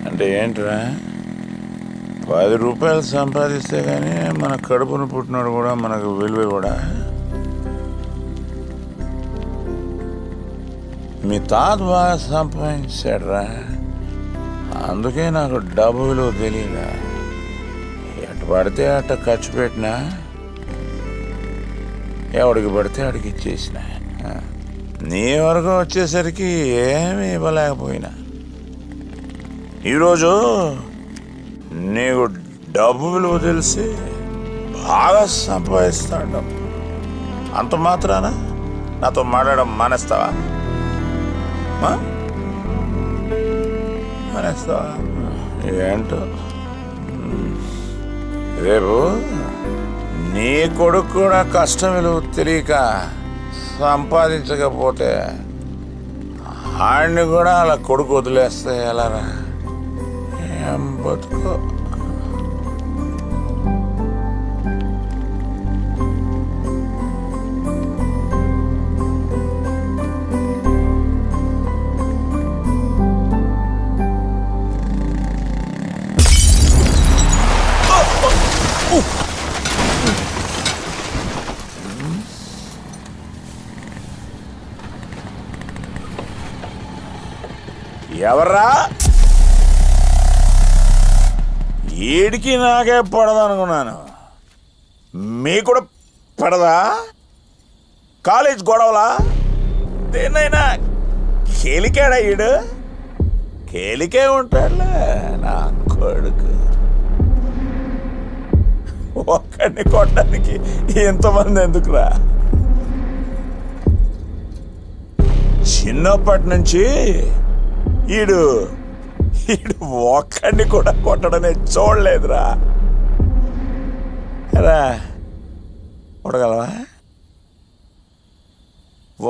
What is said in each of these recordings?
అంటే ఏంట్రా 10 రూపాయలు సంపాదిస్తే కానీ మన కడుపును పుట్టినాడు కూడా మనకు విలువ కూడా. మీ తాత బాగా సంపాదించాడురా, అందుకే నాకు డబ్బు విలువ తెలియదా. ఎటు పడితే అట్ట ఖర్చు పెట్టినా, ఎవడికి పడితే అడిగి ఇచ్చేసిన. నీ వరకు వచ్చేసరికి ఏమీ ఇవ్వలేకపోయినా, ఈరోజు నీకు డబ్బు విలువ తెలిసి బాగా సంపాదిస్తాడు. అంత మాత్రాన నాతో మాట్లాడడం మానేస్తావా? మానేస్తావా ఏంటో. రేపు నీ కొడుకు కూడా కష్టం విలువ తెలియక సంపాదించకపోతే ఆడిని కూడా అలా కొడుకు వదిలేస్తే ఎలారా? ఏం బతుకో. ఎవర్రా? ఈడికి నాకే పడదనుకున్నాను, మీకు కూడా పడదా? కాలేజ్ గొడవలా? దేన్నైనా కేలికాడా ఈడు? కేలికే ఉంటాడులే నా కొడుకు. ఒక్కడిని కొట్టడానికి ఎంతమంది ఎందుకురా? చిన్నప్పటి నుంచి ఈడు ఒక్కడిని కూడా కొట్టడనే చూడలేదురా. రా కొట్టగలవా?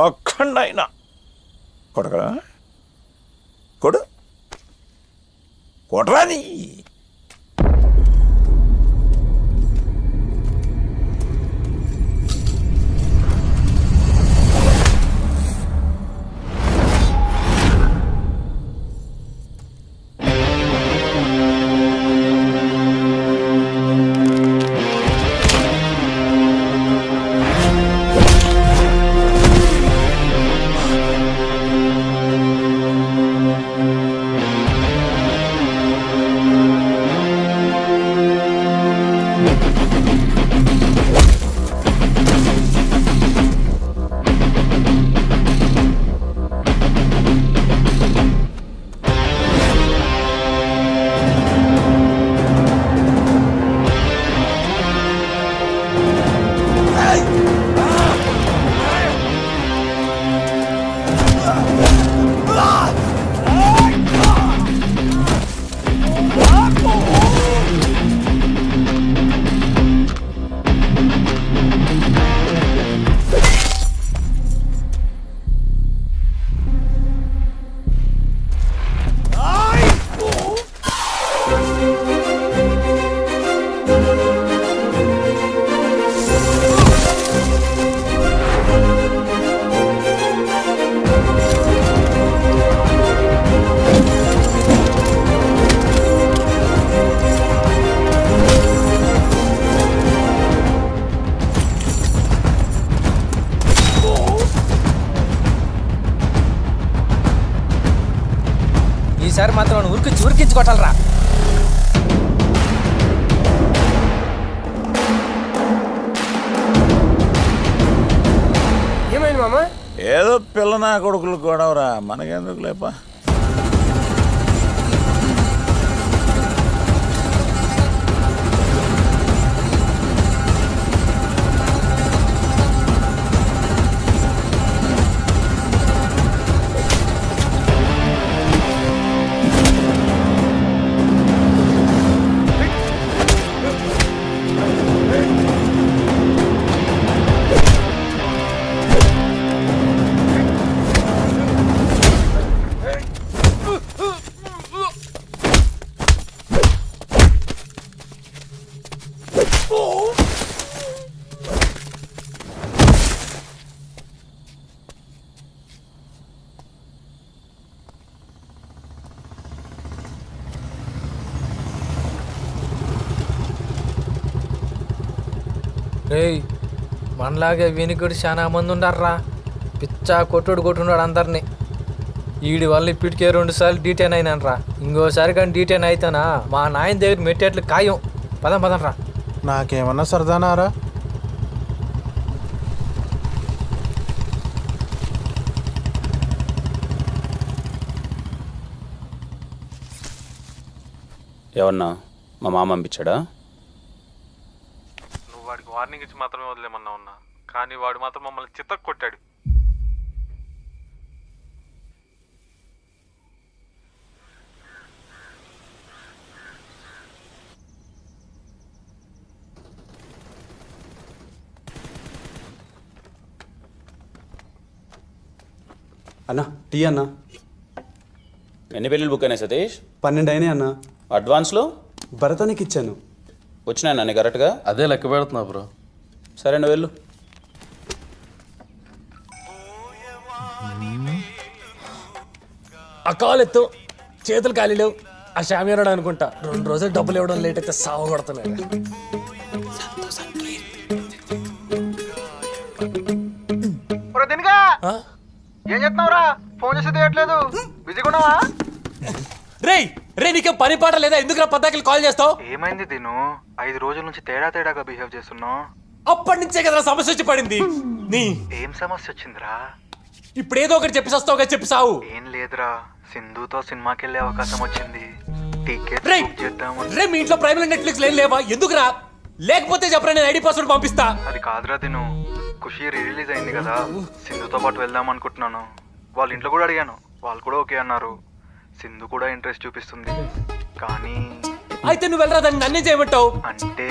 ఒక్కడైనా కొట్టగలవా? కొట్టరా నీ. ఈసారి మాత్రం ఉరికించి కొట్టాలరా. ఏమైంది మామ? ఏదో పిల్ల నా కొడుకులు గొడవరా, మనకెందుకు లేపా. రేయ్ మనలాగే వినికుడు చాలా మంది ఉండారా. పిచ్చా కొట్టున్నాడు అందరినీ. ఈడి వల్ల ఇప్పటికే 2 సార్లు డీటెయిన్ అయినానరా. ఇంకోసారి కానీ డీటెయిన్ అయితేనా మా నాయన దగ్గర మెట్టేట్లు ఖాయం. పదం రా. నాకేమన్నా సరదానారా? ఎవరన్నా మా మామ పంపించాడా? నువ్వు వాడికి వార్నింగ్ ఇచ్చి మాత్రమే వదిలేమన్నా ఉన్నా, కానీ వాడు మాత్రం మమ్మల్ని చిత్తకు కొట్టాడు. అన్నా టీ అన్నా. ఎన్ని పెళ్ళిళ్ళు బుక్ అయినాయి సతీష్? 12 అయినాయి అన్నా. అడ్వాన్స్లో భరతానికి ఇచ్చాను. వచ్చినాయి అన్నీ కరెక్ట్గా? అదే లెక్క పెడుతున్నా బ్రో. సరే నువ్వు వెళ్ళు. ఆ కాలు ఎత్తు, చేతులు ఖాళీ లేవు. ఆ షామియానాడు అనుకుంటా 2 రోజులు డబ్బులు ఇవ్వడం లేట్ అయితే సాగు కొడుతున్నాయి. ఏం చెప్తున్నావురా? ఫోన్ చేసి తీయట్లేదు, బిజీగా ఉన్నావా? రే నీకేం పని పాట లేదా? ఎందుకు పద్దాకి కాల్ చేస్తావు? ఏమైంది దీను? 5 రోజుల నుంచి తేడాగా బిహేవ్ చేస్తున్నావు. అప్పటి నుంచే కదా సమస్య వచ్చి పడింది. నీ ఏం సమస్య వచ్చిందిరా? ఇప్పుడు ఏదో ఒకటి చెప్పి వస్తావుగా, చెప్పి సావు. ఏం లేదురా, సింధుతో సినిమాకి వెళ్ళే అవకాశం వచ్చింది. టికెట్ రే బుక్ చేద్దామని. రే మీ ఇంట్లో ప్రైమ్ నెట్ఫ్లిక్స్ లేవా? ఎందుకురా? లేకపోతే చెప్పరా, నేను ఐడి పాస్వర్డ్ పంపిస్తా. అది కాదురా దిను, ఖుషి రిలీజ్ అయింది కదా, సింధుతో పాటు వెళ్దాం అనుకుంటున్నాను. వాళ్ళ ఇంట్లో కూడా అడిగాను, వాళ్ళు కూడా ఓకే అన్నారు. సింధు కూడా ఇంట్రెస్ట్ చూపిస్తుంది, కానీ అయితే నువ్వు వెళ్ళరా, దాన్ని నన్నే చేయమంటావు? అంటే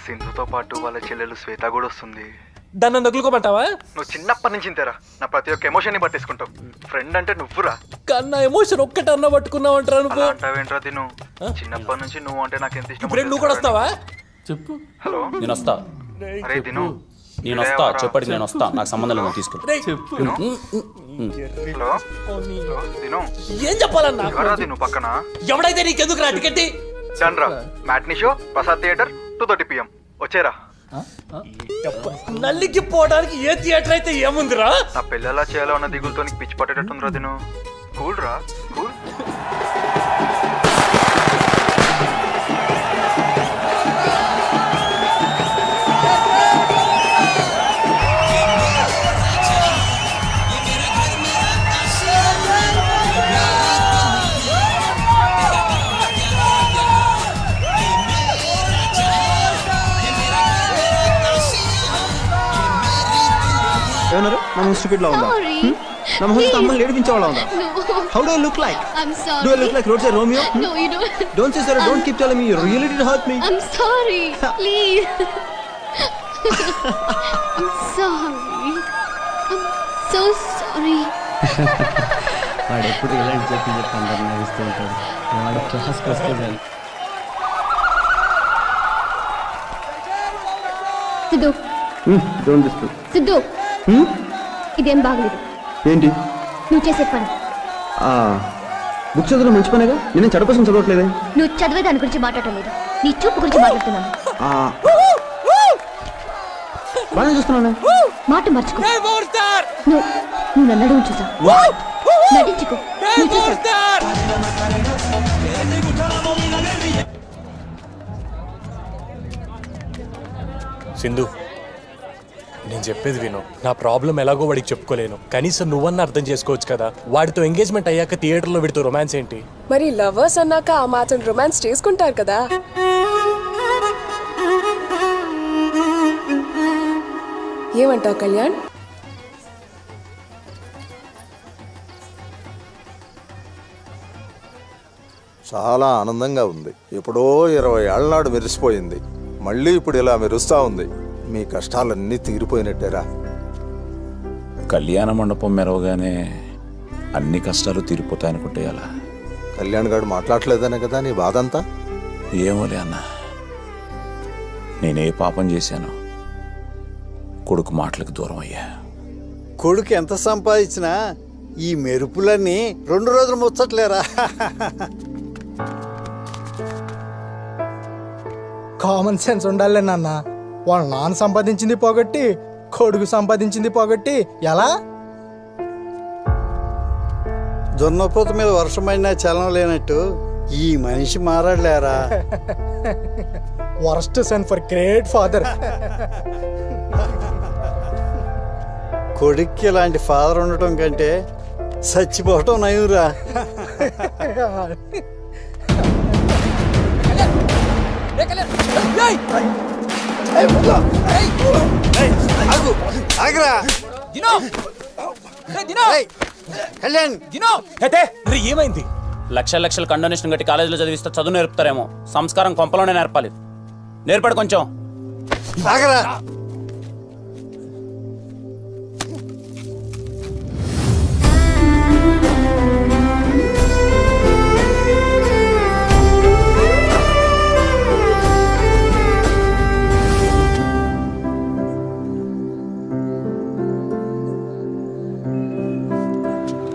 సింధుతో పాటు వాళ్ళ చెల్లెలు శ్వేత కూడా వస్తుంది. దాన్ని నొక్కులుకోమంటావా? నువ్వు చిన్నప్పటి నుంచి ఇంతేరా, నా ప్రతి ఒక్క ఎమోషన్ ని పట్టేసుకుంటావు. ఫ్రెండ్ అంటే నువ్వురా. కన్నా ఎమోషన్ ఒక్కటన్నా పట్టుకున్నావు అంటారా నువ్వు? అలా అంటావేంట్రా తిను? చిన్నప్పటి నుంచి నువ్వు అంటే నాకు ఎంత ఇష్టం. ఇప్పుడు నువ్వు కూడా వస్తావా? చెప్పు. హలో, నేను వస్తా. అరే తిను, నేను వస్తా, చెప్పండి నేను వస్తా. నాకు సంబంధం లేదు, తీసుకెళ్ళి. హలో హలో తిను, ఏం చెప్పాలన్నా? ఎవరా తిను పక్కన? ఎవడైతే నీకెందుకు రా ticket? Chandra matinee show, Prasad theatre, 2:30 PM. వచ్చేరా. నల్లికి పోవడానికి ఏ థియేటర్ అయితే ఏముందిరా? నా పిల్లలా చేయాలో అన్న దిగులతో నీకు పిచ్చి పట్టేటట్టుందిరా తిను. కూల్ రా, కూల్. ఏమన్నారు? నా మొహం స్టూపిడ్ లా ఉందా? నా మొహం అమ్మని ఏడిపించే వాళ్ళ ఉందా? How do I look like? I'm sorry. Do I look like Roger Romeo? No, you don't. Don't say sorry. Don't keep telling me. You really did hurt me. I'm sorry. Please. I'm sorry. I'm so sorry. వాడు ఎప్పుడు ఇలాంటి చెప్పి అందరు నవ్విస్తూ ఉంటాడు. వాడు క్లాస్కి వస్తే చాలు. Siddhu, don't disturb. సిద్ధు, ఇదేం బాగలేదు. ఏంటి? నువ్వు చేసే పని. బుక్ చదవడం మంచి పనేగా. నేను చెడ కోసం చదవట్లేదే. నువ్వు చదివే దాని గురించి మాట్లాడటం లేదు, నీ చూపు గురించి మాట్లాడుతున్నాను. బాగా చూస్తున్నాను. మాట మర్చుకో. నువ్వు నన్ను అడుగు చూసా. నటించుకో. నువ్వు చూసా. సింధు, నేను చెప్పేది విను. నా ప్రాబ్లం ఎలాగో వాడికి చెప్పుకోలేను, కనీసం నువ్వన్నా అర్థం చేసుకోవచ్చు కదా. వాడితో ఎంగేజ్మెంట్ అయ్యాక థియేటర్లో వీడితో రొమాన్స్ ఏంటి? మరి లవర్స్ అన్నాక ఆ మాత్రం రొమాన్స్ చేసుకుంటారు కదా. ఏమంటావు కళ్యాణ్? చాలా ఆనందంగా ఉంది. ఎప్పుడో 20 ఏళ్ల నాడు మెరిసిపోయింది, మళ్ళీ ఇప్పుడు ఇలా మెరుస్తా ఉంది. మీ కష్టాలన్నీ తీరిపోయినట్టేరా. కళ్యాణ మండపం మెరవగానే అన్ని కష్టాలు తీరిపోతాయనుకుంటే అలా. కళ్యాణ్ గారు మాట్లాడలేదనే కదా నీ బాధంతా? ఏమోలే అన్న, నేనే పాపం చేశాను, కొడుకు మాటలకు దూరం అయ్యా. కొడుకు ఎంత సంపాదించినా ఈ మెరుపులన్నీ 2 రోజులు ముచ్చట్లేరా. కామన్ సెన్స్ ఉండాలి నాన్న. వాళ్ళ నాన్న సంపాదించింది పోగొట్టి కొడుకు సంపాదించింది పోగొట్టి ఎలా? దున్నపోత మీద వర్షం పడినా చలనం లేనట్టు ఈ మనిషి మారాడులేరా. Worst son for great father. కొడుక్కి ఇలాంటి ఫాదర్ ఉండటం కంటే చచ్చిపోవటం నయురా. కళ్యాణ్ ఏమైంది? లక్షల లక్షల కండోనేషన్ కట్టి కాలేజీలో చదివిస్తే చదువు నేర్పుతారేమో, సంస్కారం కొంపలోనే నేర్పాలి. నేర్పడు కొంచెం. ఆగరా.